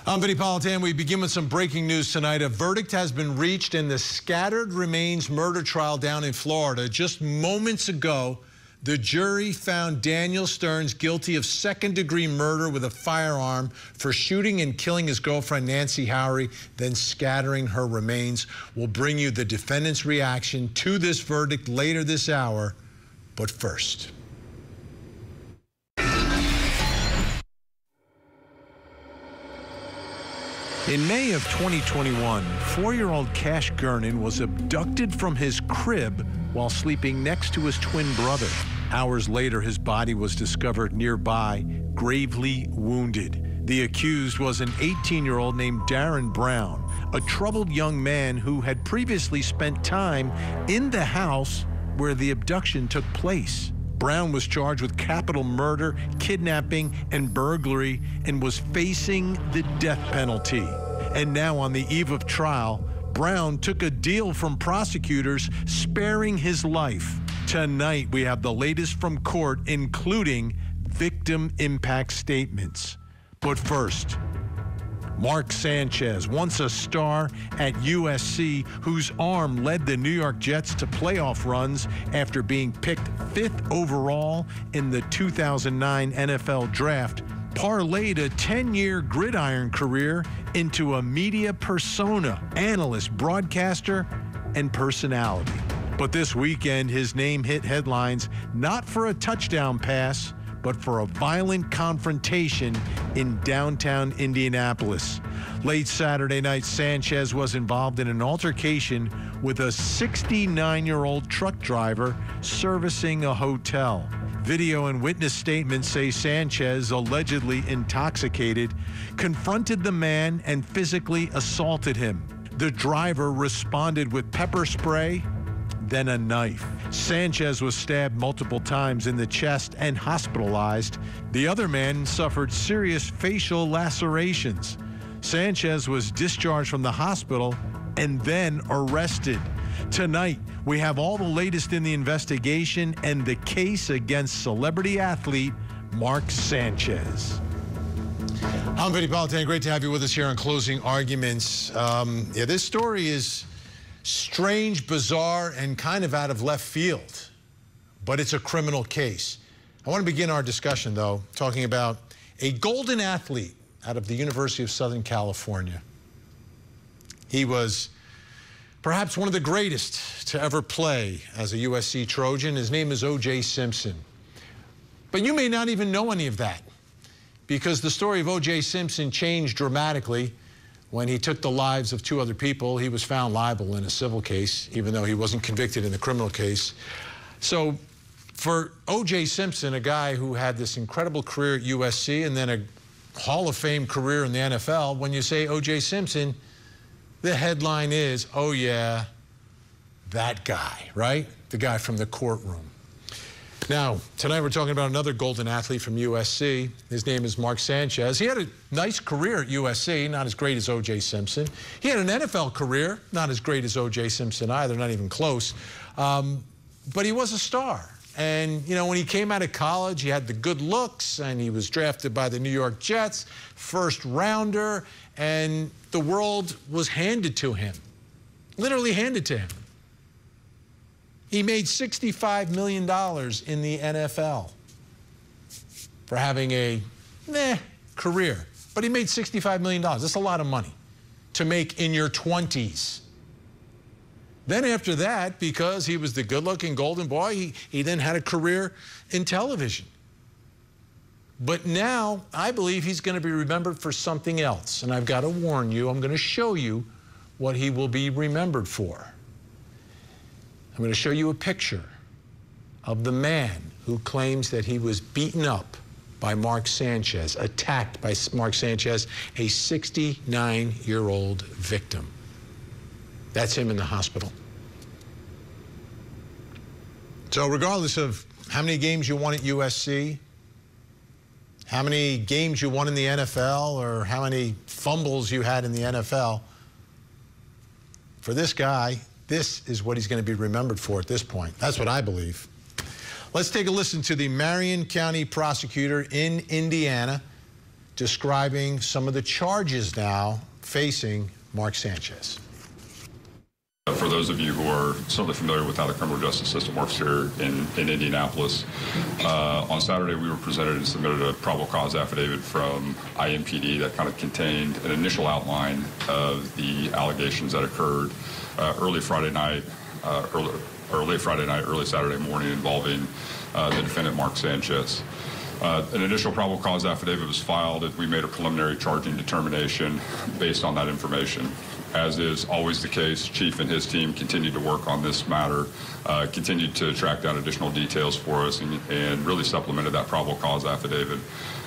I'm Vinnie Politan. We begin with some breaking news tonight. A verdict has been reached in the scattered remains murder trial down in Florida. Just moments ago, the jury found Daniel Stearns guilty of second-degree murder with a firearm for shooting and killing his girlfriend, Nancy Howery, then scattering her remains. We'll bring you the defendant's reaction to this verdict later this hour. But first. In May of 2021, 4-year-old Cash Gernon was abducted from his crib while sleeping next to his twin brother. Hours later, his body was discovered nearby, gravely wounded. The accused was an 18-year-old named Darren Brown, a troubled young man who had previously spent time in the house where the abduction took place. Brown was charged with capital murder, kidnapping, and burglary, and was facing the death penalty. And now, on the eve of trial, Brown took a deal from prosecutors, sparing his life. Tonight, we have the latest from court, including victim impact statements. But first, Mark Sanchez, once a star at USC, whose arm led the New York Jets to playoff runs after being picked 5th overall in the 2009 NFL Draft, parlayed a 10-year gridiron career into a media persona, analyst, broadcaster, and personality. But this weekend, his name hit headlines not for a touchdown pass, but for a violent confrontation in downtown Indianapolis. Late Saturday night, Sanchez was involved in an altercation with a 69-year-old truck driver servicing a hotel. Video and witness statements say Sanchez, allegedly intoxicated, confronted the man and physically assaulted him. The driver responded with pepper spray, then a knife. Sanchez was stabbed multiple times in the chest and hospitalized. The other man suffered serious facial lacerations. Sanchez was discharged from the hospital and then arrested. Tonight, we have all the latest in the investigation and the case against celebrity athlete Mark Sanchez. I'm Vinnie Politan. Great to have you with us here on Closing Arguments. This story is strange, bizarre, and kind of out of left field, but it's a criminal case. I want to begin our discussion, though, talking about a golden athlete out of the University of Southern California. He was perhaps one of the greatest to ever play as a USC Trojan. His name is O.J. Simpson. But you may not even know any of that, because the story of O.J. Simpson changed dramatically when he took the lives of 2 other people. He was found liable in a civil case, even though he wasn't convicted in the criminal case. So for O.J. Simpson, a guy who had this incredible career at USC and then a Hall of Fame career in the NFL, when you say O.J. Simpson, the headline is, oh yeah, that guy, right? The guy from the courtroom. Now, tonight we're talking about another golden athlete from USC. His name is Mark Sanchez. He had a nice career at USC, not as great as O.J. Simpson. He had an NFL career, not as great as O.J. Simpson either, not even close. But he was a star. And, you know, when he came out of college, he had the good looks, and he was drafted by the New York Jets, first rounder, and the world was handed to him, literally handed to him. He made $65 million in the NFL for having a career. But he made $65 million. That's a lot of money to make in your 20s. Then after that, because he was the good-looking golden boy, he then had a career in television. But now, I believe he's going to be remembered for something else. And I've got to warn you, I'm going to show you what he will be remembered for. I'm going to show you a picture of the man who claims that he was beaten up by Mark Sanchez, attacked by Mark Sanchez, a 69-year-old victim. That's him in the hospital. So regardless of how many games you won at USC, how many games you won in the NFL, or how many fumbles you had in the NFL, for this guy, this is what he's going to be remembered for at this point. That's what I believe. Let's take a listen to the Marion County prosecutor in Indiana describing some of the charges now facing Mark Sanchez. For those of you who are certainly familiar with how the criminal justice system works here in Indianapolis, on Saturday we were presented and submitted a probable cause affidavit from IMPD that kind of contained an initial outline of the allegations that occurred early Friday night, early Saturday morning involving the defendant Mark Sanchez. An initial probable cause affidavit was filed and we made a preliminary charging determination based on that information. As is always the case, Chief and his team continued to work on this matter, continued to track down additional details for us and really supplemented that probable cause affidavit.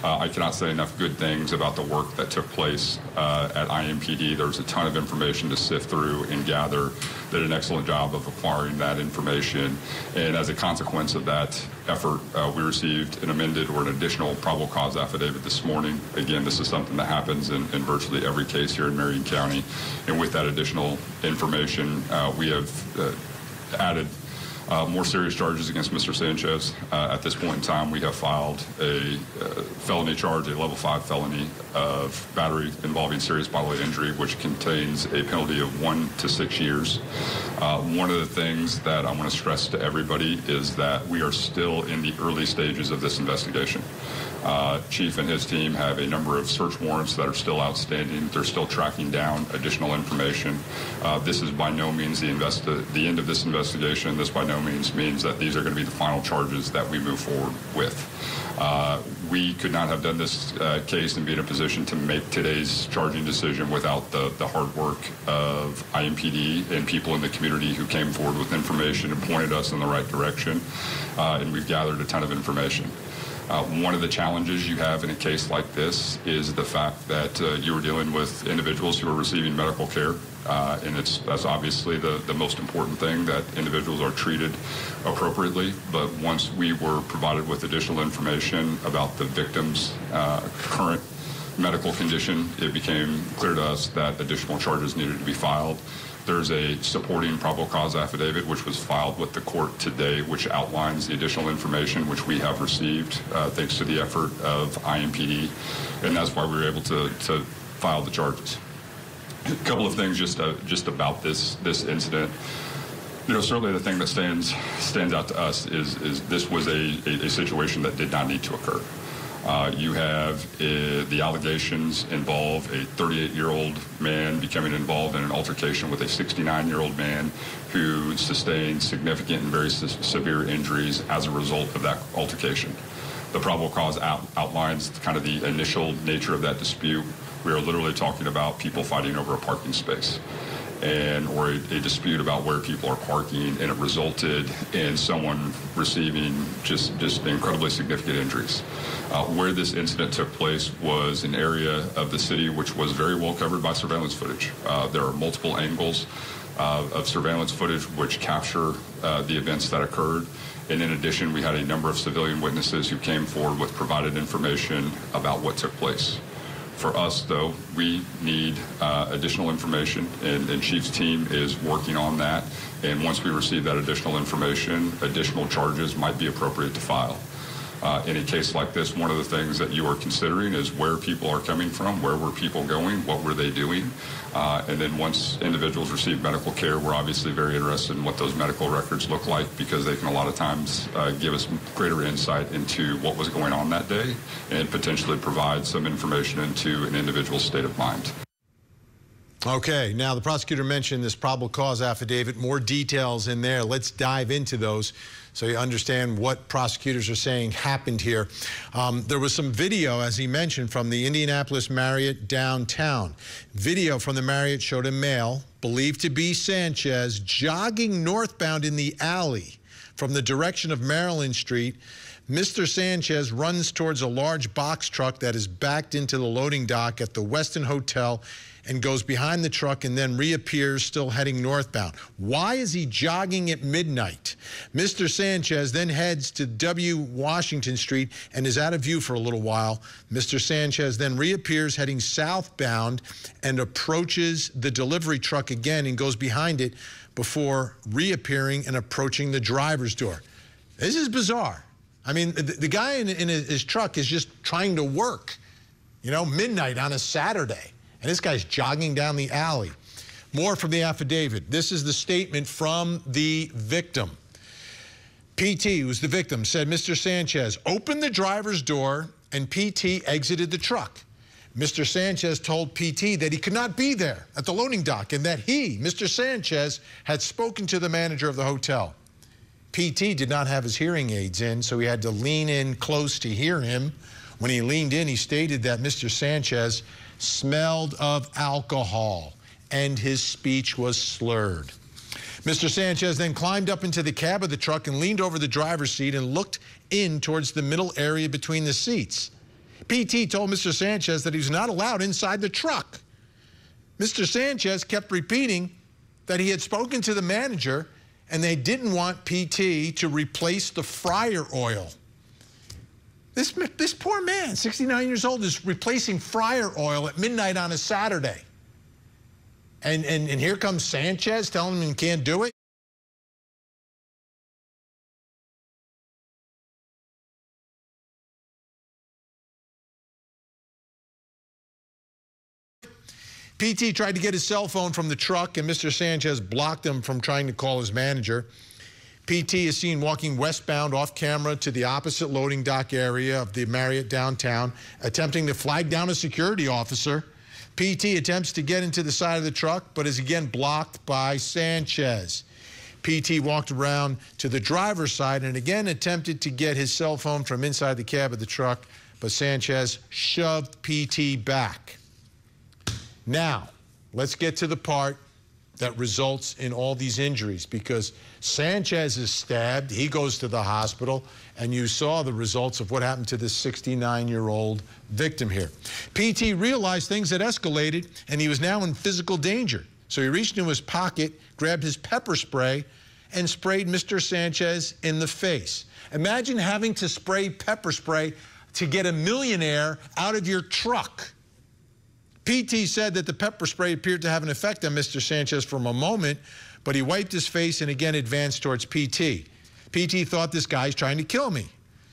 I cannot say enough good things about the work that took place at IMPD. There was a ton of information to sift through and gather. Did an excellent job of acquiring that information. And as a consequence of that effort, we received an amended or an additional probable cause affidavit this morning. Again, this is something that happens in virtually every case here in Marion County. And with that additional information, we have added more serious charges against Mr. Sanchez. At this point in time, we have filed a felony charge, a level 5 felony of battery involving serious bodily injury, which contains a penalty of 1 to 6 years. One of the things that I want to stress to everybody is that we are still in the early stages of this investigation. Chief and his team have a number of search warrants that are still outstanding. They're still tracking down additional information. This is by no means the end of this investigation. This by no means that these are going to be the final charges that we move forward with. We could not have done this case and be in a position to make today's charging decision without the hard work of IMPD and people in the community who came forward with information and pointed us in the right direction. And we've gathered a ton of information. One of the challenges you have in a case like this is the fact that you are dealing with individuals who are receiving medical care, and that's obviously the most important thing, that individuals are treated appropriately. But once we were provided with additional information about the victim's current medical condition, it became clear to us that additional charges needed to be filed. There's a supporting probable cause affidavit which was filed with the court today, which outlines the additional information which we have received thanks to the effort of IMPD, and that's why we were able to file the charges. A couple of things just about this incident. You know, certainly the thing that stands out to us is this was a situation that did not need to occur. You have the allegations involve a 38-year-old man becoming involved in an altercation with a 69-year-old man who sustained significant and very severe injuries as a result of that altercation. The probable cause outlines kind of the initial nature of that dispute. We are literally talking about people fighting over a parking space, or a dispute about where people are parking, and it resulted in someone receiving just incredibly significant injuries. Where this incident took place was an area of the city which was very well covered by surveillance footage. There are multiple angles of surveillance footage which capture the events that occurred. And in addition, we had a number of civilian witnesses who came forward with provided information about what took place. For us, though, we need additional information, and Chief's team is working on that. And once we receive that additional information, additional charges might be appropriate to file. In a case like this, one of the things that you are considering is where people are coming from, where were people going, what were they doing, and then once individuals receive medical care, we're obviously very interested in what those medical records look like, because they can a lot of times give us greater insight into what was going on that day and potentially provide some information into an individual's state of mind. Okay, now the prosecutor mentioned this probable cause affidavit, more details in there. Let's dive into those so you understand what prosecutors are saying happened here. There was some video, as he mentioned, from the Indianapolis Marriott downtown. Video from the Marriott showed a male, believed to be Sanchez, jogging northbound in the alley from the direction of Maryland Street. Mr. Sanchez runs towards a large box truck that is backed into the loading dock at the Westin Hotel and goes behind the truck and then reappears still heading northbound. Why is he jogging at midnight? Mr. Sanchez then heads to W. Washington Street and is out of view for a little while. Mr. Sanchez then reappears heading southbound and approaches the delivery truck again and goes behind it before reappearing and approaching the driver's door. This is bizarre. I mean, the guy in his truck is just trying to work. You know, midnight on a Saturday. And this guy's jogging down the alley. More from the affidavit. This is the statement from the victim. PT, who's the victim, said Mr. Sanchez opened the driver's door and PT exited the truck. Mr. Sanchez told PT that he could not be there at the loading dock and that he, Mr. Sanchez, had spoken to the manager of the hotel. PT did not have his hearing aids in, so he had to lean in close to hear him. When he leaned in, he stated that Mr. Sanchez smelled of alcohol and his speech was slurred. Mr. Sanchez then climbed up into the cab of the truck and leaned over the driver's seat and looked in towards the middle area between the seats. PT told Mr. Sanchez that he was not allowed inside the truck. Mr. Sanchez kept repeating that he had spoken to the manager and they didn't want PT to replace the fryer oil. This poor man, 69 years old, is replacing fryer oil at midnight on a Saturday. And here comes Sanchez telling him he can't do it. PT tried to get his cell phone from the truck, and Mr. Sanchez blocked him from trying to call his manager. PT is seen walking westbound off camera to the opposite loading dock area of the Marriott downtown, attempting to flag down a security officer. PT attempts to get into the side of the truck, but is again blocked by Sanchez. PT walked around to the driver's side and again attempted to get his cell phone from inside the cab of the truck, but Sanchez shoved PT back. Now, let's get to the part that results in all these injuries, because Sanchez is stabbed, he goes to the hospital, and you saw the results of what happened to this 69-year-old victim here. PT realized things had escalated, and he was now in physical danger. So he reached into his pocket, grabbed his pepper spray, and sprayed Mr. Sanchez in the face. Imagine having to spray pepper spray to get a millionaire out of your truck. PT said that the pepper spray appeared to have an effect on Mr. Sanchez for a moment, but he wiped his face and again advanced towards PT. PT thought, this guy's trying to kill me.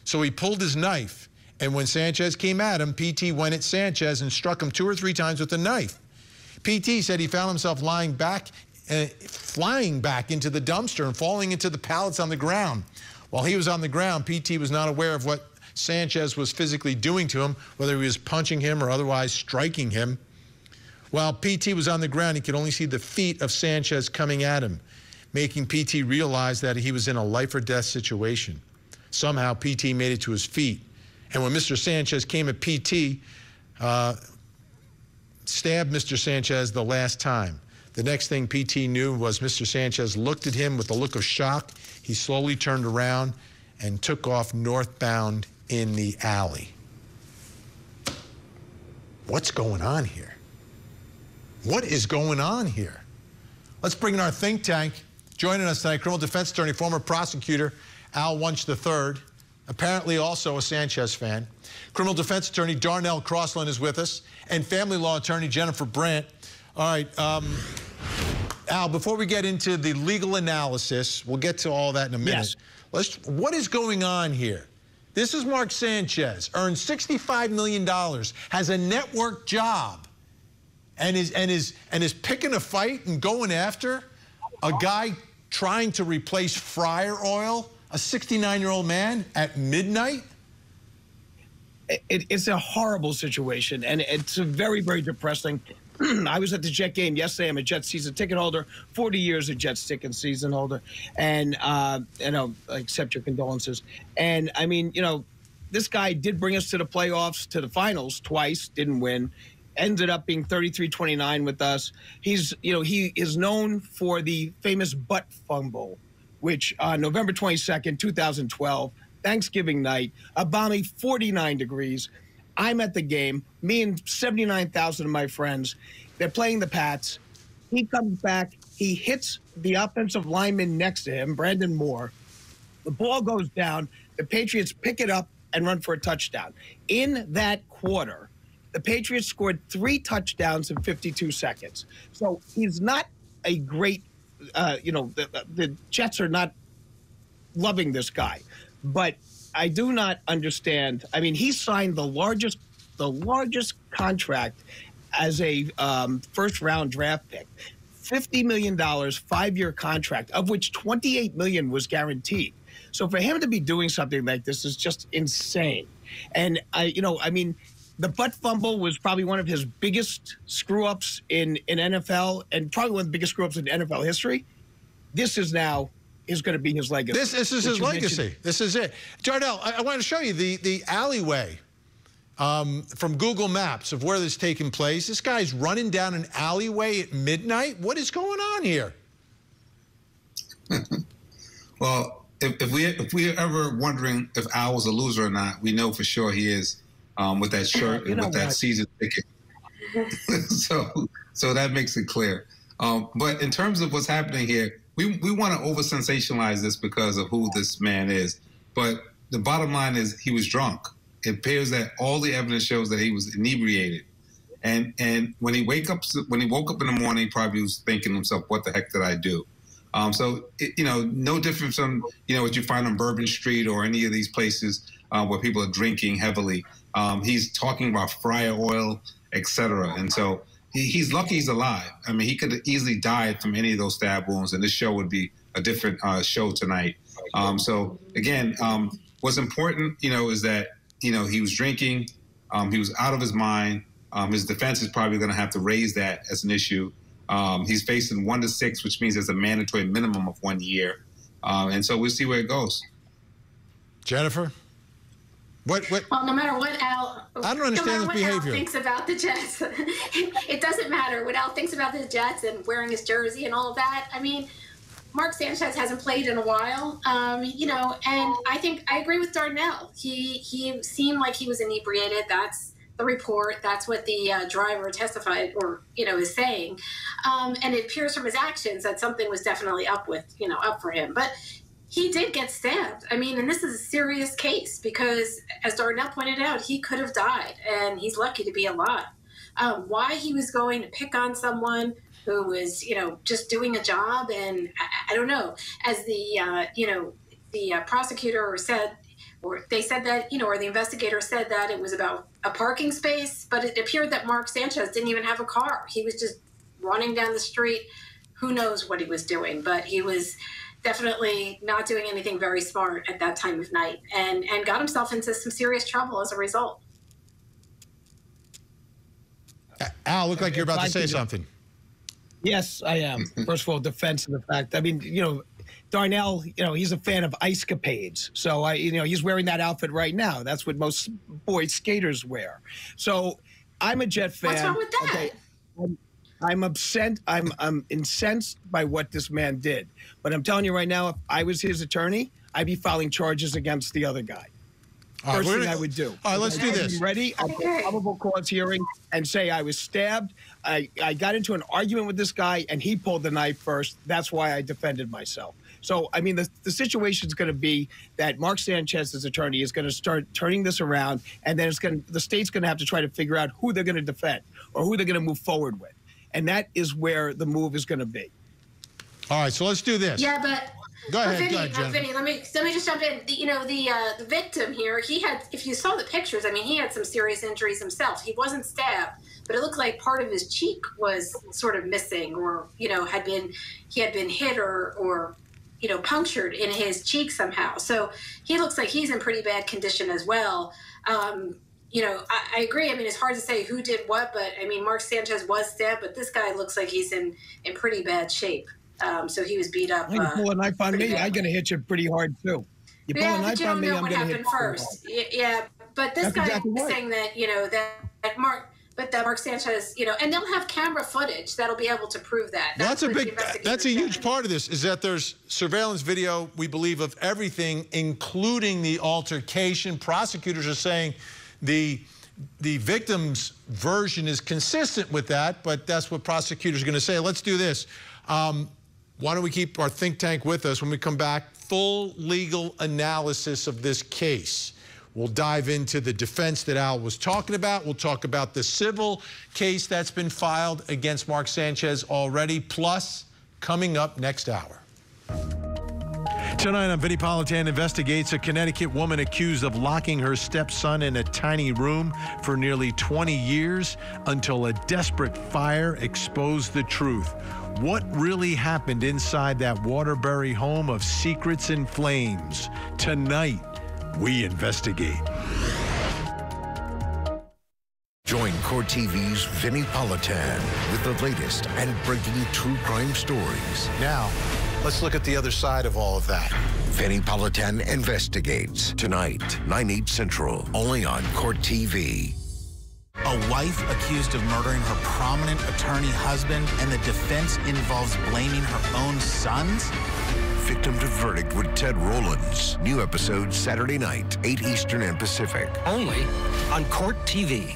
So he pulled his knife, and when Sanchez came at him, PT went at Sanchez and struck him 2 or 3 times with the knife. PT said he found himself lying back, flying back into the dumpster and falling into the pallets on the ground. While he was on the ground, PT was not aware of what Sanchez was physically doing to him, whether he was punching him or otherwise striking him. While PT was on the ground, he could only see the feet of Sanchez coming at him, making PT realize that he was in a life or death situation. Somehow, PT made it to his feet. And when Mr. Sanchez came at PT, stabbed Mr. Sanchez the last time. The next thing PT knew was Mr. Sanchez looked at him with a look of shock. He slowly turned around and took off northbound in the alley. What's going on here? What is going on here? Let's bring in our think tank. Joining us tonight, criminal defense attorney, former prosecutor Al Wunsch III, apparently also a Sanchez fan. Criminal defense attorney Darnell Crossland is with us, and family law attorney Jennifer Brandt. All right, Al, before we get into the legal analysis, we'll get to all that in a minute. Yes. What is going on here? This is Mark Sanchez, earns $65 million, has a network job, and is picking a fight and going after a guy trying to replace fryer oil, a 69-year-old man at midnight? It's a horrible situation, and it's a very, very depressing. I was at the Jet game yesterday. I'm a Jet season ticket holder, 40 years a Jet ticket season holder, and I accept your condolences. And I mean, you know, this guy did bring us to the playoffs, to the finals twice, didn't win, ended up being 33-29 with us. He's, you know, he is known for the famous butt fumble, which on November 22nd, 2012, Thanksgiving night, a balmy 49 degrees. I'm at the game, me and 79,000 of my friends. They're playing the Pats. He comes back. He hits the offensive lineman next to him, Brandon Moore. The ball goes down. The Patriots pick it up and run for a touchdown. In that quarter, the Patriots scored 3 touchdowns in 52 seconds. So he's not a great, you know, the Jets are not loving this guy. But I do not understand. I mean, he signed the largest contract as a first-round draft pick. $50 million, 5-year contract, of which $28 million was guaranteed. So for him to be doing something like this is just insane. And I mean, the butt fumble was probably one of his biggest screw-ups in NFL, and probably one of the biggest screw-ups in NFL history. This is now going to be his legacy. This is his legacy. This is it. Darnell, I want to show you the alleyway from Google Maps of where this is taking place. This guy's running down an alleyway at midnight. What is going on here? Well, if we're ever wondering if Al was a loser or not, we know for sure he is, with that shirt and with that season ticket. so that makes it clear. But in terms of what's happening here, we want to over-sensationalize this because of who this man is. But the bottom line is he was drunk. It appears that all the evidence shows that he was inebriated. And when he woke up in the morning, he probably was thinking to himself, what the heck did I do? No different from, what you find on Bourbon Street or any of these places where people are drinking heavily. He's talking about fryer oil, etc. And so he's lucky he's alive. I mean, he could have easily died from any of those stab wounds, and this show would be a different show tonight. So again, what's important, is that, he was drinking, he was out of his mind. His defense is probably going to have to raise that as an issue. He's facing 1 to 6, which means there's a mandatory minimum of 1 year. And so we'll see where it goes. Jennifer? What? Well, no matter what Al, I don't understand this behavior. Al thinks about the Jets, it doesn't matter what Al thinks about the Jets and wearing his jersey and all of that. I mean, Mark Sanchez hasn't played in a while, and I think I agree with Darnell. He seemed like he was inebriated. That's the report. That's what the driver testified or, is saying. And it appears from his actions that something was definitely up for him. But he did get stabbed. I mean, and this is a serious case because, as Darnell pointed out, he could have died, and he's lucky to be alive. Why he was going to pick on someone who was, just doing a job, and I don't know. As the prosecutor said, or they said that, or the investigator said that it was about a parking space, but it appeared that Mark Sanchez didn't even have a car. He was just running down the street. Who knows what he was doing, but he was definitely not doing anything very smart at that time of night, and got himself into some serious trouble as a result. Al, look like you're about to say something. Yes, I am. First of all, defense of the fact. I mean, Darnell, he's a fan of ice capades. So, he's wearing that outfit right now. That's what most boy skaters wear. So, I'm a Jet fan. What's wrong with that? Okay. I'm upset. I'm incensed by what this man did. But I'm telling you right now, if I was his attorney, I'd be filing charges against the other guy. First thing I would do. All right, let's do this. Ready? I'll go probable cause hearing and say I was stabbed. I got into an argument with this guy, and he pulled the knife first. That's why I defended myself. So, I mean, the situation is going to be that Mark Sanchez's attorney is going to start turning this around, and then the state's going to have to try to figure out who they're going to defend or who they're going to move forward with. And that is where the move is going to be. All right, so let's do this. Yeah, but Go ahead, Jen. Vinnie, let me just jump in. The victim here, he had, if you saw the pictures, I mean, he had some serious injuries himself. He wasn't stabbed, but it looked like part of his cheek was sort of missing, or he had been hit or punctured in his cheek somehow. So he looks like he's in pretty bad condition as well. I agree. I mean, it's hard to say who did what, but I mean, Mark Sanchez was stabbed, but this guy looks like he's in pretty bad shape. So he was beat up. You pull a knife on me, I'm going to hit you pretty hard too. You pull a knife on me, I'm going to hit you first. Yeah, but this guy is saying that that Mark Sanchez, and they'll have camera footage that'll be able to prove that. That's a huge part of this, is that there's surveillance video, we believe, of everything, including the altercation. Prosecutors are saying the victim's version is consistent with that, but that's what prosecutors are going to say. Let's do this. Why don't we keep our think tank with us? When we come back, full legal analysis of this case. We'll dive into the defense that Al was talking about. We'll talk about the civil case that's been filed against Mark Sanchez already, plus coming up next hour. Tonight on Vinnie Politan Investigates, a Connecticut woman accused of locking her stepson in a tiny room for nearly 20 years until a desperate fire exposed the truth. What really happened inside that Waterbury home of secrets and flames? Tonight, we investigate. Join Court TV's Vinnie Politan with the latest and breaking true crime stories. Now, let's look at the other side of all of that. Vinnie Politan Investigates. Tonight, 9/8 Central, only on Court TV. A wife accused of murdering her prominent attorney husband, and the defense involves blaming her own sons? Victim to Verdict with Ted Rollins. New episode Saturday night, 8 Eastern and Pacific. Only on Court TV.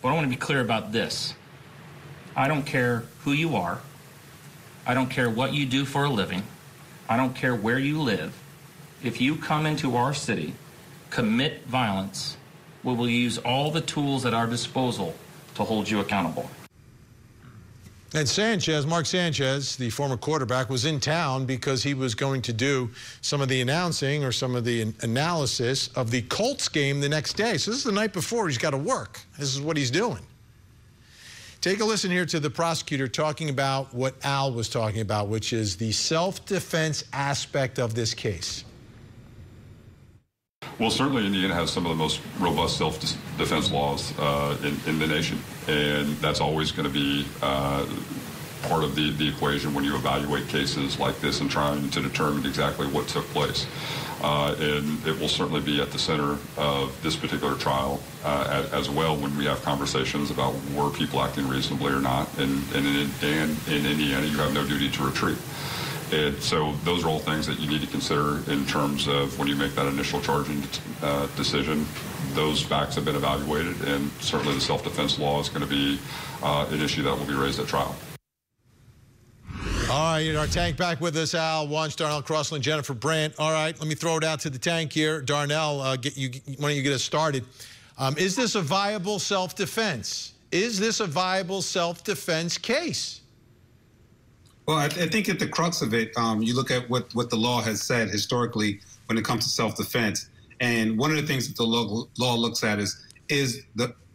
But I want to be clear about this. I don't care who you are. I don't care what you do for a living. I don't care where you live. If you come into our city, commit violence, we will use all the tools at our disposal to hold you accountable. And Sanchez, Mark Sanchez, the former quarterback, was in town because he was going to do some of the announcing or some of the analysis of the Colts game the next day. So this is the night before. He's got to work. This is what he's doing. Take a listen here to the prosecutor talking about what Al was talking about, which is the self-defense aspect of this case. Well, certainly Indiana has some of the most robust self-defense laws in the nation, and that's always going to be part of the equation when you evaluate cases like this and trying to determine exactly what took place. And it will certainly be at the center of this particular trial as well when we have conversations about were people acting reasonably or not. And in Indiana, you have no duty to retreat. And so those are all things that you need to consider in terms of when you make that initial charging decision. Those facts have been evaluated, and certainly the self-defense law is going to be an issue that will be raised at trial. All right, our tank back with us, Al Wunsch, Darnell Crossland, Jennifer Brandt. All right, let me throw it out to the tank here. Darnell, why don't you get us started? Is this a viable self-defense? Is this a viable self-defense case? Well, I think at the crux of it, you look at what the law has said historically when it comes to self-defense. And one of the things that the law looks at is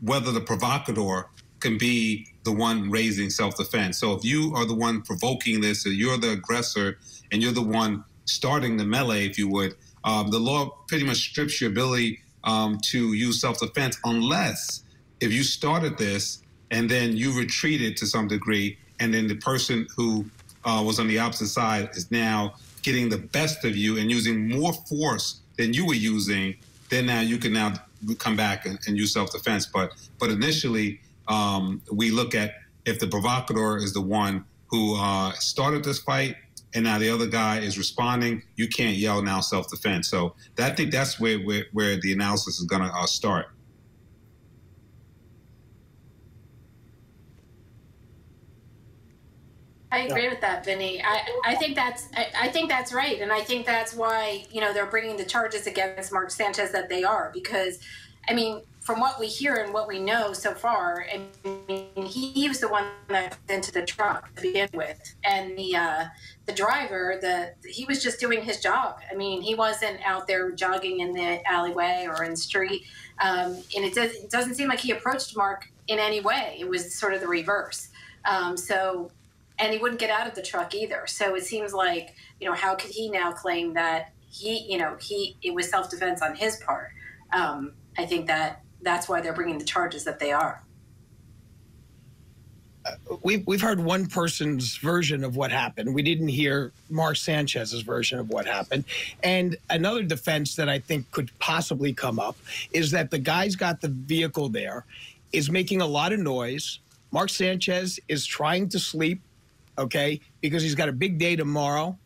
whether the provocateur can be the one raising self-defense. So if you are the one provoking this, or you're the aggressor, and you're the one starting the melee, if you would, the law pretty much strips your ability to use self-defense unless if you started this and then you retreated to some degree, and then the person who was on the opposite side is now getting the best of you and using more force than you were using, then now you can now come back and use self-defense. But initially, we look at if the provocateur is the one who started this fight and now the other guy is responding, you can't yell now self-defense. So I think that's where the analysis is going to start. I agree with that, Vinny. I think that's right, and I think that's why they're bringing the charges against Mark Sanchez that they are, because, I mean, from what we hear and what we know so far, I mean, he was the one that got into the truck to begin with, and the driver, he was just doing his job. I mean, he wasn't out there jogging in the alleyway or in the street, and it doesn't seem like he approached Mark in any way. It was sort of the reverse. And he wouldn't get out of the truck either. So it seems like, how could he now claim that it was self-defense on his part? I think that's why they're bringing the charges that they are. We've heard one person's version of what happened. We didn't hear Mark Sanchez's version of what happened. And another defense that I think could possibly come up is that the guy's got the vehicle there, is making a lot of noise. Mark Sanchez is trying to sleep, okay, because he's got a big day tomorrow,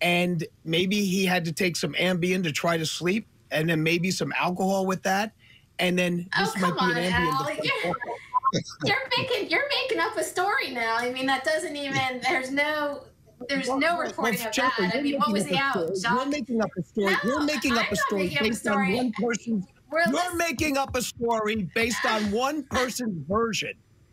and maybe he had to take some Ambien to try to sleep, and then maybe some alcohol with that, and then this might be an Ambien. You're making up a story now. I mean, that doesn't even. There's no reporting of that. I mean, what was the out? You're making up a story. No, you're making up a story based on one person's. You're making up a story based on one person's version.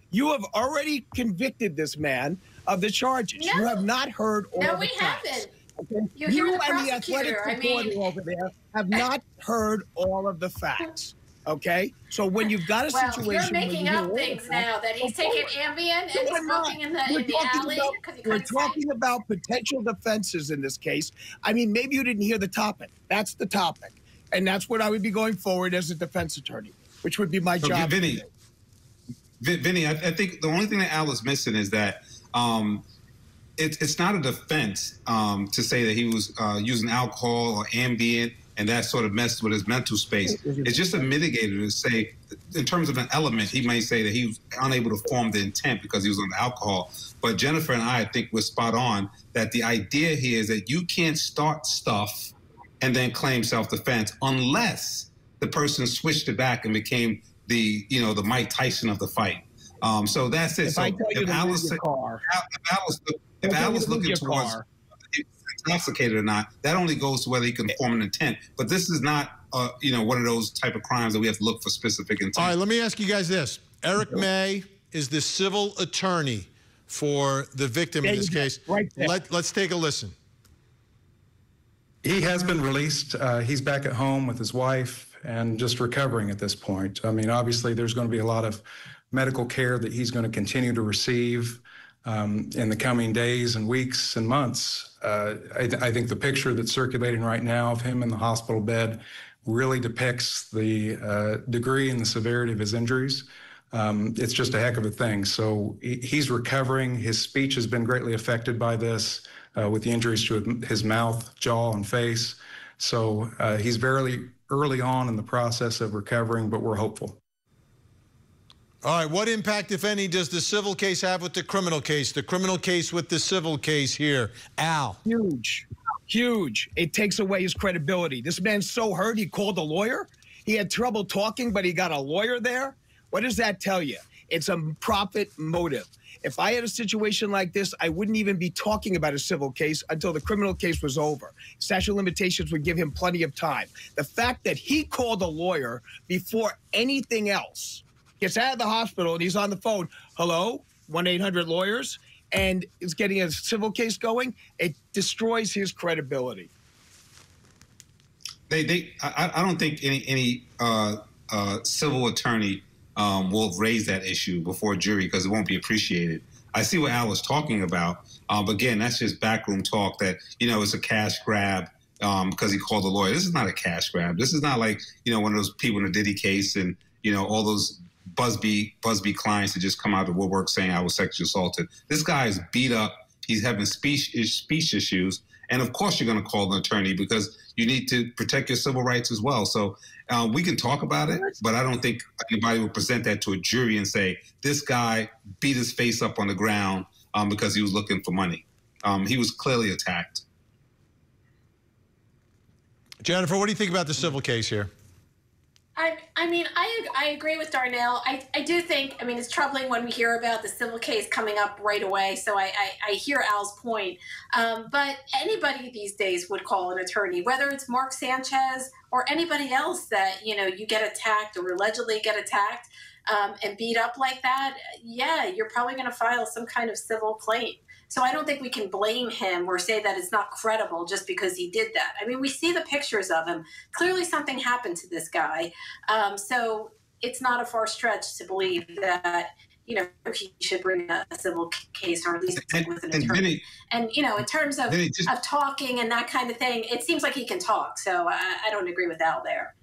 You have already convicted this man of the charges. No. You have not heard all no, the we facts. haven't. Okay? You and the athletic reporter over there have not heard all of the facts. Okay? So when you've got a situation you're making up things now that he's taking Ambien and he's smoking in the alley because he couldn't We're talking about potential defenses in this case. I mean, maybe you didn't hear the topic. That's the topic. And that's what I would be going forward as a defense attorney, which would be my job. Vinny, I think the only thing that Al is missing is that it's not a defense to say that he was using alcohol or Ambien and that sort of messed with his mental space. It's just a mitigator to say, in terms of an element, he may say that he was unable to form the intent because he was on the alcohol. But Jennifer and I think we're spot on that the idea here is that you can't start stuff and then claim self-defense unless the person switched it back and became the Mike Tyson of the fight. So that's it. If Al was looking towards intoxicated or not, that only goes to whether he can form an intent. But this is not one of those type of crimes that we have to look for specific intent. All right, let me ask you guys this. Eric May is the civil attorney for the victim in this case. Right there. Let's take a listen. He has been released. He's back at home with his wife and just recovering at this point. I mean, obviously, there's going to be a lot of medical care that he's going to continue to receive in the coming days and weeks and months. I think the picture that's circulating right now of him in the hospital bed really depicts the degree and the severity of his injuries. It's just a heck of a thing. So he's recovering. His speech has been greatly affected by this with the injuries to his mouth, jaw, and face. So he's very early on in the process of recovering, but we're hopeful. All right, what impact, if any, does the civil case have with the criminal case? The criminal case with the civil case here. Al. Huge. Huge. It takes away his credibility. This man's so hurt, he called a lawyer. He had trouble talking, but he got a lawyer there. What does that tell you? It's a profit motive. If I had a situation like this, I wouldn't even be talking about a civil case until the criminal case was over. Statute of limitations would give him plenty of time. The fact that he called a lawyer before anything else, gets out of the hospital and he's on the phone, hello, 1-800-LAWYERS, and is getting a civil case going, it destroys his credibility. I don't think any civil attorney will raise that issue before a jury because it won't be appreciated. I see what Al was talking about, but again, that's just backroom talk that, it's a cash grab because he called a lawyer. This is not a cash grab. This is not like, one of those people in the Diddy case and, all those Busby clients that just come out of the woodwork saying I was sexually assaulted. This guy is beat up. He's having speech issues. And of course you're going to call an attorney because you need to protect your civil rights as well. So we can talk about it, but I don't think anybody will present that to a jury and say, this guy beat his face up on the ground because he was looking for money. He was clearly attacked. Jennifer, what do you think about the civil case here? I mean, I agree with Darnell. I do think, it's troubling when we hear about the civil case coming up right away. So I hear Al's point. But anybody these days would call an attorney, whether it's Mark Sanchez or anybody else that, you get attacked or allegedly get attacked and beat up like that. Yeah, you're probably going to file some kind of civil claim. So I don't think we can blame him or say that it's not credible just because he did that. We see the pictures of him. Clearly something happened to this guy. So it's not a far stretch to believe that, he should bring a civil case or at least with an attorney. And, in terms of talking and that kind of thing, it seems like he can talk. So I don't agree with Al there.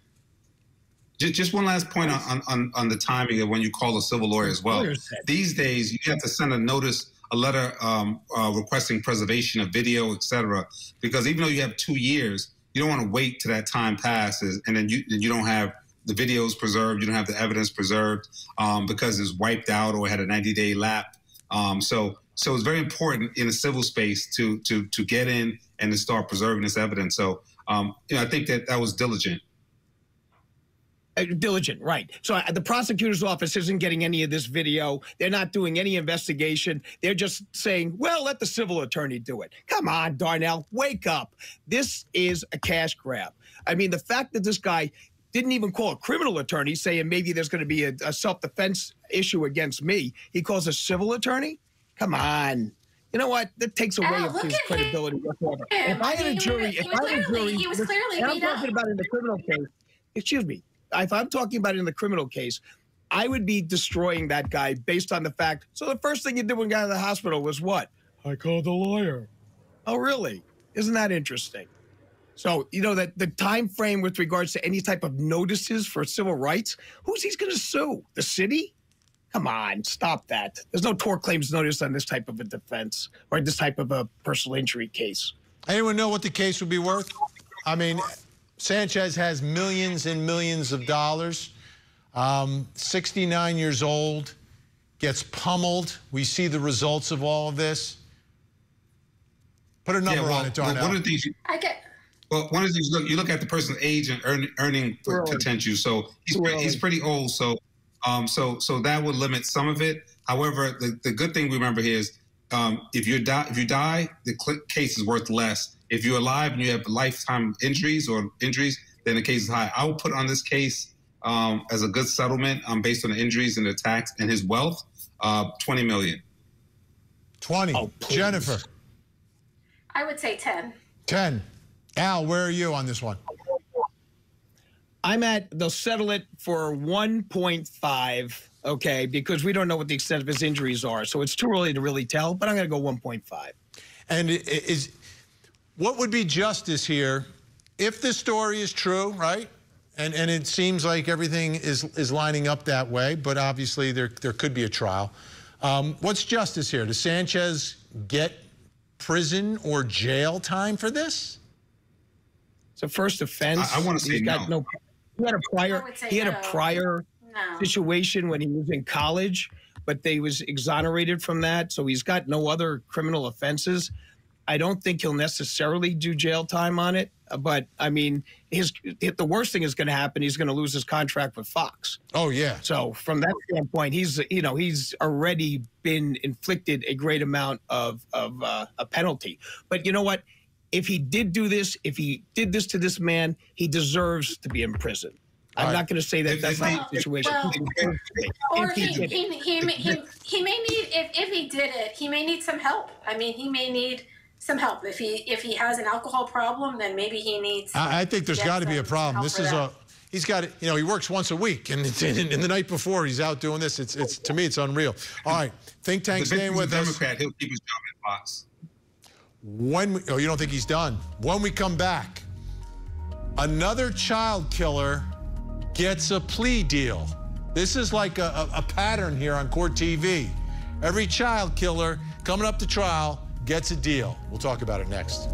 Just one last point on the timing of when you call a civil lawyer as well. These days, you have to send a letter requesting preservation of video, et cetera, because even though you have 2 years, you don't want to wait till that time passes and then you don't have the videos preserved, you don't have the evidence preserved because it's wiped out or had a 90-day lap. So it's very important in a civil space to get in and to start preserving this evidence. So I think that was diligent. Diligent, right. So the prosecutor's office isn't getting any of this video. They're not doing any investigation. They're just saying, well, let the civil attorney do it. Come on, Darnell, wake up. This is a cash grab. The fact that this guy didn't even call a criminal attorney saying maybe there's going to be a self-defense issue against me. He calls a civil attorney? Come on. You know what? That takes away his credibility whatsoever. If I had a jury, he was clearly beat up. I'm talking about in the criminal case. Excuse me. If I'm talking about it in the criminal case, I would be destroying that guy based on the fact. So the first thing you did when you got out of the hospital was what? I called the lawyer. Oh, really? Isn't that interesting? So, that the time frame with regards to any type of notices for civil rights, who's he's going to sue? The city? Come on, stop that. There's no tort claims notice on this type of a defense or this type of a personal injury case. Anyone know what the case would be worth? Sanchez has millions and millions of dollars, 69 years old, gets pummeled. We see the results of all of this. Put a number on it, Darnell. One of the things you look at the person's age and earning potential. So he's pretty old. So that would limit some of it. However, the good thing we remember here is if you die, the case is worth less. If you're alive and you have lifetime injuries, then the case is high. I will put on this case as a good settlement based on the injuries and the attacks and his wealth, $20 million. 20. Oh, please. Jennifer. I would say 10. 10. Al, where are you on this one? They'll settle it for 1.5, okay, because we don't know what the extent of his injuries are. So it's too early to really tell, but I'm going to go 1.5. And what would be justice here if this story is true, right? And it seems like everything is lining up that way, but obviously there could be a trial. What's justice here? Does Sanchez get prison or jail time for this? It's a first offense. I want to say no. He had a prior situation when he was in college, but they was exonerated from that. So he's got no other criminal offenses. I don't think he'll necessarily do jail time on it. But I mean, the worst thing is going to happen. He's going to lose his contract with Fox. Oh yeah. So from that standpoint, he's already been inflicted a great amount of a penalty. But you know what? If he did do this, if he did this to this man, he deserves to be in prison. I'm not going to say that that's not the situation. Well, or he may need, if he did it, he may need some help. I mean, he may need some help. If he has an alcohol problem, then maybe he needs. I think there's got to be a problem. This is he's got it. You know, he works once a week, and the night before he's out doing this. It's to me, it's unreal. All right, think tank staying with us. Democrat, he'll keep his job at Fox. You don't think he's done? When we come back, another child killer gets a plea deal. This is like a pattern here on Court TV. Every child killer coming up to trial gets a deal. We'll talk about it next.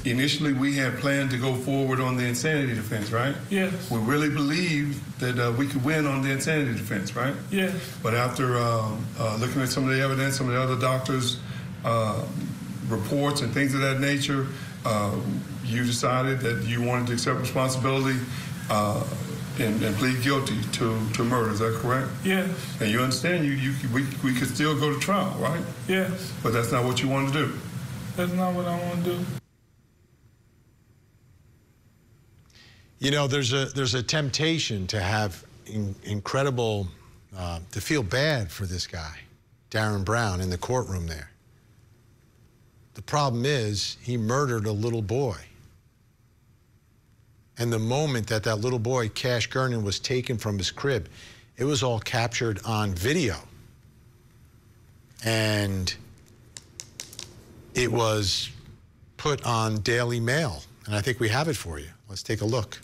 initially we had planned to go forward on the insanity defense, right? Yes. We really believed that we could win on the insanity defense, right? Yes. But after looking at some of the evidence, some of the other doctors' reports and things of that nature, you decided that you wanted to accept responsibility and plead guilty to murder. Is that correct? Yes. And you understand we could still go to trial, right? Yes. But that's not what you want to do. That's not what I want to do. You know, there's a temptation to have incredible, to feel bad for this guy, Darren Brown, in the courtroom there. The problem is he murdered a little boy. And the moment that that little boy, Cash Gernon, was taken from his crib, it was all captured on video. And it was put on Daily Mail. And I think we have it for you. Let's take a look.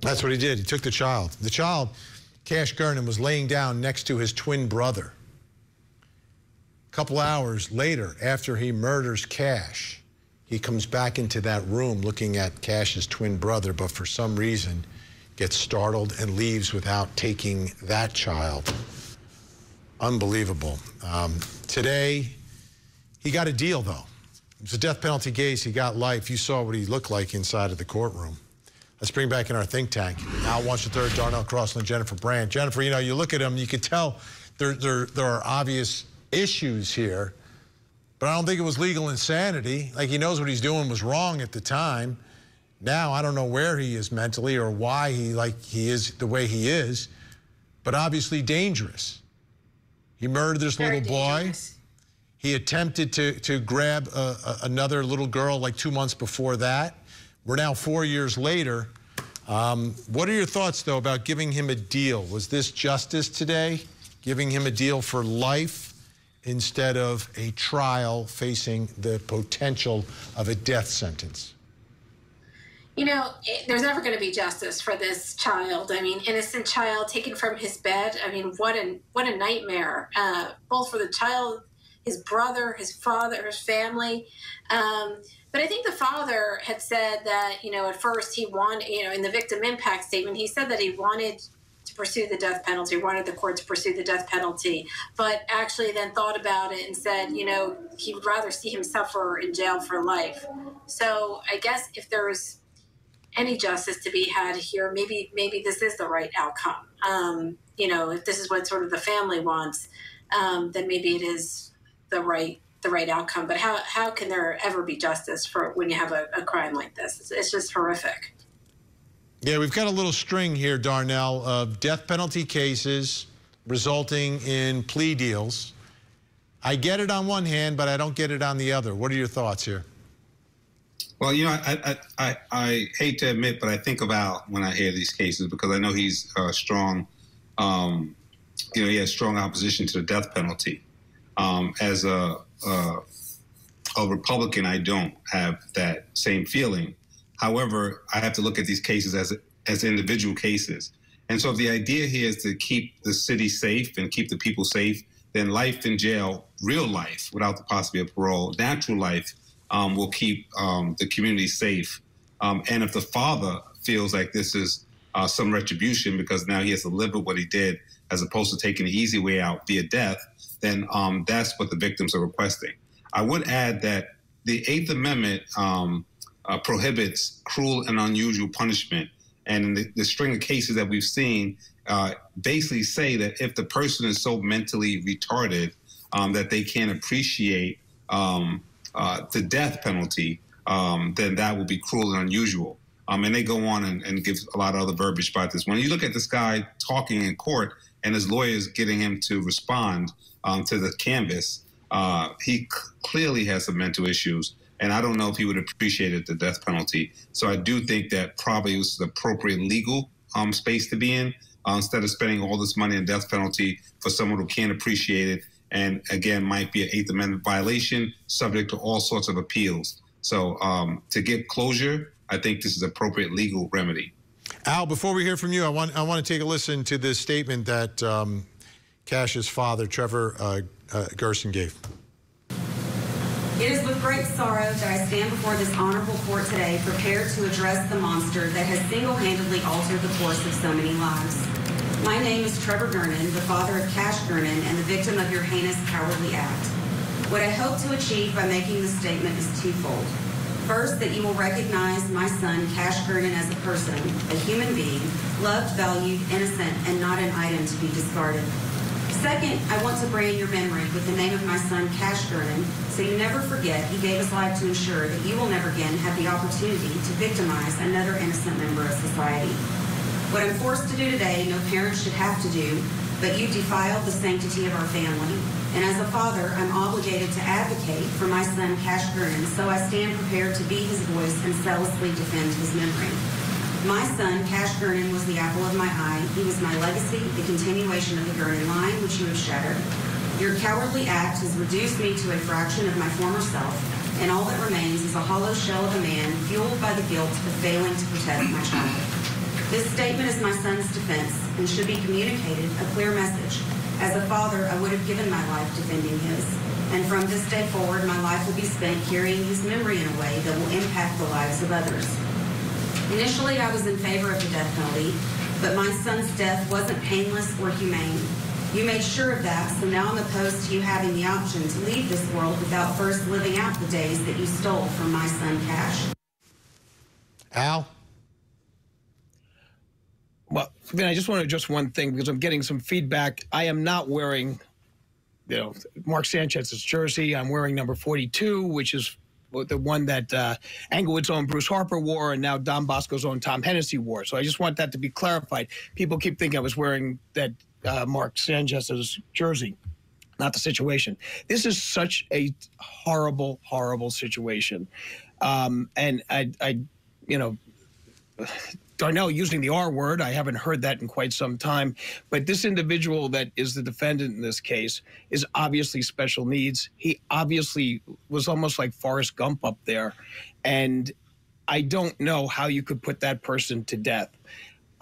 That's what he did. He took the child. The child, Cash Gernon, was laying down next to his twin brother. A couple hours later, after he murders Cash, he comes back into that room looking at Cash's twin brother, but for some reason gets startled and leaves without taking that child. Unbelievable. Today, he got a deal, though. It was a death penalty case. He got life. You saw what he looked like inside of the courtroom. Let's bring back in our think tank. Al Wunsch III, Darnell Crossland, Jennifer Brandt. Jennifer, you know, you look at him, you can tell there are obvious issues here, but I don't think it was legal insanity. Like, he knows what he's doing was wrong at the time. Now, I don't know where he is mentally or why he is the way he is, but obviously dangerous. He murdered this little boy. He attempted to grab another little girl like 2 months before that. We're now 4 years later. What are your thoughts, though, about giving him a deal? Was this justice today, giving him a deal for life instead of a trial facing the potential of a death sentence? You know, there's never going to be justice for this child. I mean, innocent child taken from his bed. I mean, what a nightmare, both for the child, his brother, his father, his family. But I think the father had said that, you know, at first he wanted, you know, in the victim impact statement, he said that he wanted to pursue the death penalty, wanted the court to pursue the death penalty, but actually then thought about it and said, you know, he would rather see him suffer in jail for life. So I guess if there's any justice to be had here, maybe this is the right outcome. You know, if this is what sort of the family wants, then maybe it is the right outcome. But how can there ever be justice for when you have a crime like this? It's just horrific. Yeah, we've got a little string here, Darnell, of death penalty cases resulting in plea deals. I get it on one hand, but I don't get it on the other. What are your thoughts here? Well, you know, I hate to admit, but I think about when I hear these cases because I know he's strong. You know, he has strong opposition to the death penalty. As a Republican, I don't have that same feeling. However, I have to look at these cases as individual cases. And so if the idea here is to keep the city safe and keep the people safe, then life in jail, real life, without the possibility of parole, natural life, will keep the community safe. And if the father feels like this is some retribution because now he has to live with what he did as opposed to taking the easy way out via death, then that's what the victims are requesting. I would add that the Eighth Amendment prohibits cruel and unusual punishment. And the string of cases that we've seen basically say that if the person is so mentally retarded that they can't appreciate the death penalty, then that will be cruel and unusual. And they go on and give a lot of other verbiage about this. When you look at this guy talking in court and his lawyers getting him to respond to the canvas, he clearly has some mental issues. And I don't know if he would have appreciated the death penalty. So I do think that probably was the appropriate legal space to be in instead of spending all this money on death penalty for someone who can't appreciate it and, again, might be an Eighth Amendment violation subject to all sorts of appeals. So to get closure, I think this is appropriate legal remedy. Al, before we hear from you, I want to take a listen to this statement that Cash's father, Trevor Gerson, gave. It is with great sorrow that I stand before this honorable court today, prepared to address the monster that has single-handedly altered the course of so many lives. My name is Trevor Gernon, the father of Cash Gernon and the victim of your heinous, cowardly act. What I hope to achieve by making this statement is twofold. First, that you will recognize my son, Cash Gernon, as a person, a human being, loved, valued, innocent, and not an item to be discarded. Second, I want to brand your memory with the name of my son, Cash Gernon, so you never forget he gave his life to ensure that you will never again have the opportunity to victimize another innocent member of society. What I'm forced to do today, no parent should have to do, but you defiled the sanctity of our family. And as a father, I'm obligated to advocate for my son, Cash Gernon, so I stand prepared to be his voice and zealously defend his memory. My son, Cash Gernon, was the apple of my eye. He was my legacy, the continuation of the Gernon line, which you have shattered. Your cowardly act has reduced me to a fraction of my former self, and all that remains is a hollow shell of a man fueled by the guilt of failing to protect my child. This statement is my son's defense and should be communicated a clear message. As a father, I would have given my life defending his. And from this day forward, my life will be spent carrying his memory in a way that will impact the lives of others. Initially, I was in favor of the death penalty, but my son's death wasn't painless or humane. You made sure of that, so now I'm opposed to you having the option to leave this world without first living out the days that you stole from my son, Cash. Al? Well, Vin, I just want to address one thing because I'm getting some feedback. I am not wearing, Mark Sanchez's jersey. I'm wearing number 42, which is the one that Englewood's own Bruce Harper wore, and now Don Bosco's own Tom Hennessy wore. So I just want that to be clarified. People keep thinking I was wearing that Mark Sanchez's jersey. Not the situation. This is such a horrible, horrible situation. And I Darnell using the R word, I haven't heard that in quite some time. But this individual that is the defendant in this case is obviously special needs. He obviously was almost like Forrest Gump up there. And I don't know how you could put that person to death.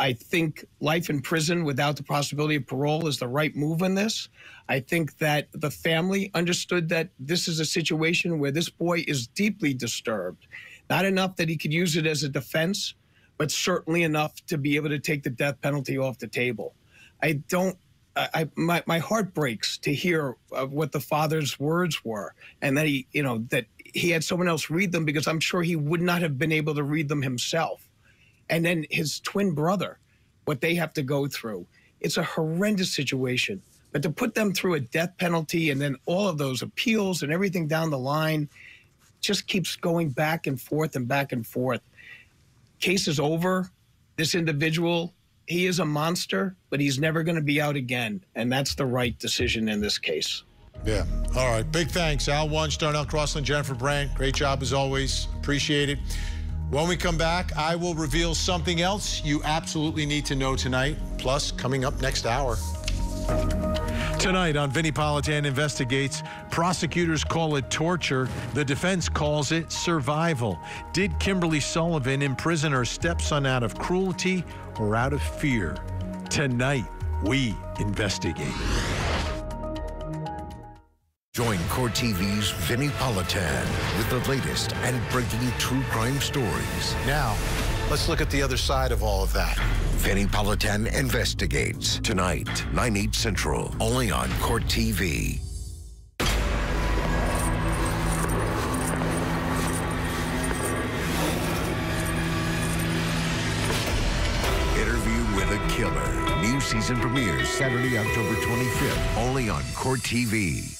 I think life in prison without the possibility of parole is the right move in this. I think that the family understood that this is a situation where this boy is deeply disturbed. Not enough that he could use it as a defense, but certainly enough to be able to take the death penalty off the table. My heart breaks to hear what the father's words were, and that he had someone else read them, because I'm sure he would not have been able to read them himself. And then his twin brother, what they have to go through. It's a horrendous situation. But to put them through a death penalty and then all of those appeals and everything down the line just keeps going back and forth and back and forth. Case is over. This individual, he is a monster, but he's never going to be out again. And that's the right decision in this case. Yeah. All right. Big thanks. Al Wunsch, Darnell Crossland, Jennifer Brandt. Great job as always. Appreciate it. When we come back, I will reveal something else you absolutely need to know tonight. Plus, coming up next hour. Tonight on Vinnie Politan Investigates, prosecutors call it torture. The defense calls it survival. Did Kimberly Sullivan imprison her stepson out of cruelty or out of fear? Tonight, we investigate. Join Court TV's Vinnie Politan with the latest and breaking true crime stories. Now, let's look at the other side of all of that. Vinnie Politan Investigates. Tonight, 9/8 Central, only on Court TV. Interview with a Killer. New season premieres Saturday, October 25th, only on Court TV.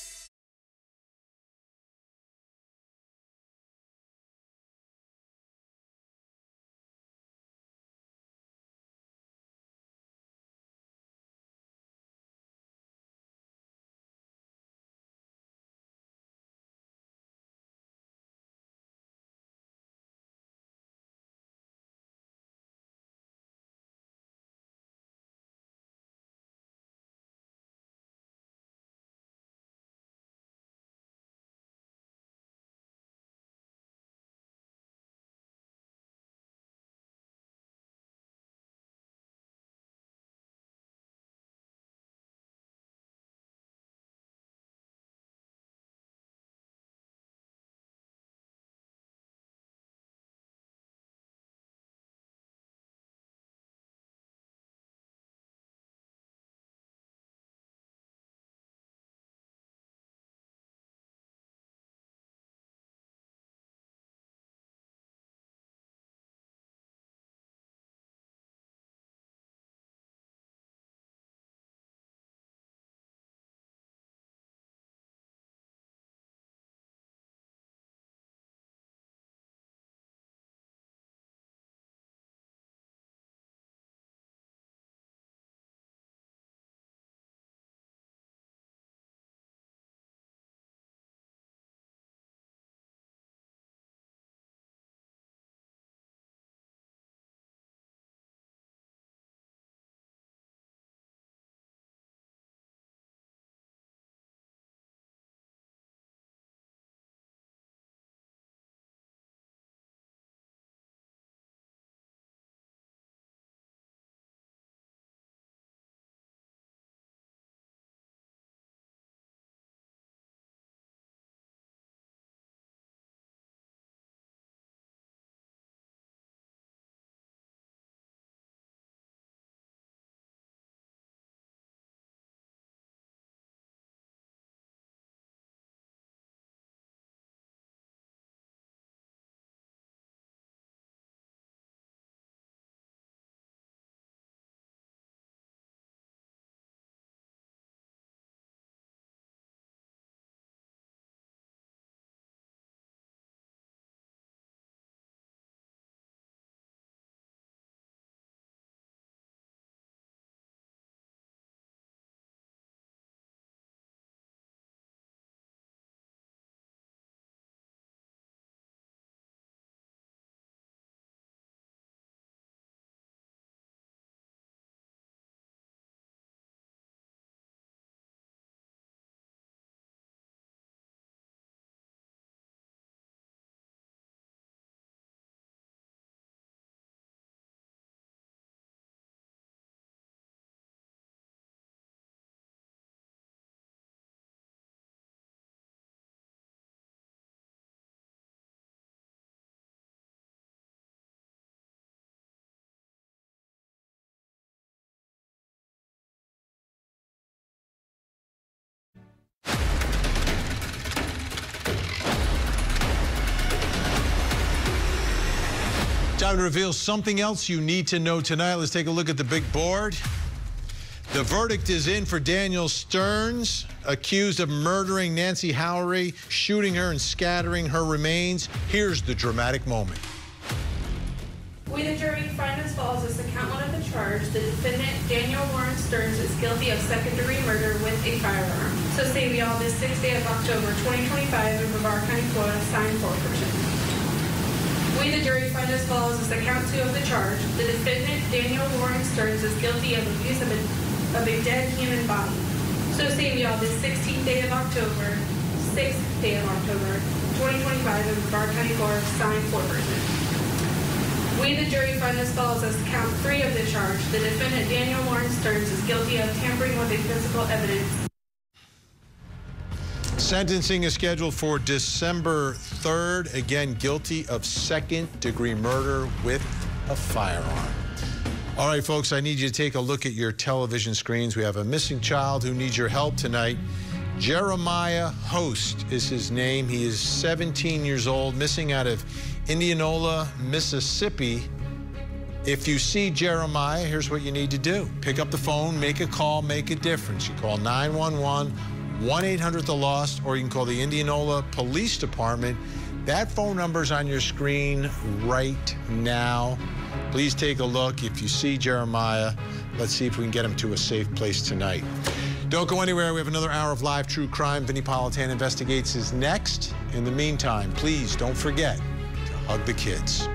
Time to reveal something else you need to know tonight. Let's take a look at the big board. The verdict is in for Daniel Stearns, accused of murdering Nancy Howery, shooting her and scattering her remains. Here's the dramatic moment. We, the jury, find as follows as to count one of the charge. The defendant, Daniel Warren Stearns, is guilty of second-degree murder with a firearm. So say we all this 6th day of October 2025 in Brevard County, Florida, signed for person. We, the jury, find as follows as to count 2 of the charge. The defendant, Daniel Warren Stearns, is guilty of abuse of a dead human body. So say we all this 16th day of October, 6th day of October 2025 in Brevard County, Florida, signed for person. We, the jury, find as follows as to count 3 of the charge. The defendant, Daniel Warren Stearns, is guilty of tampering with a physical evidence. Sentencing is scheduled for December 3rd. Again, guilty of second-degree murder with a firearm. All right, folks, I need you to take a look at your television screens. We have a missing child who needs your help tonight. Jeremiah Host is his name. He is 17 years old, missing out of Indianola, Mississippi. If you see Jeremiah, here's what you need to do. Pick up the phone, make a call, make a difference. You call 911, 1-800-THE-LOST, or you can call the Indianola Police Department. That phone number's on your screen right now. Please take a look. If you see Jeremiah, let's see if we can get him to a safe place tonight. Don't go anywhere. We have another hour of live true crime. Vinnie Politan Investigates is next. In the meantime, please don't forget to hug the kids.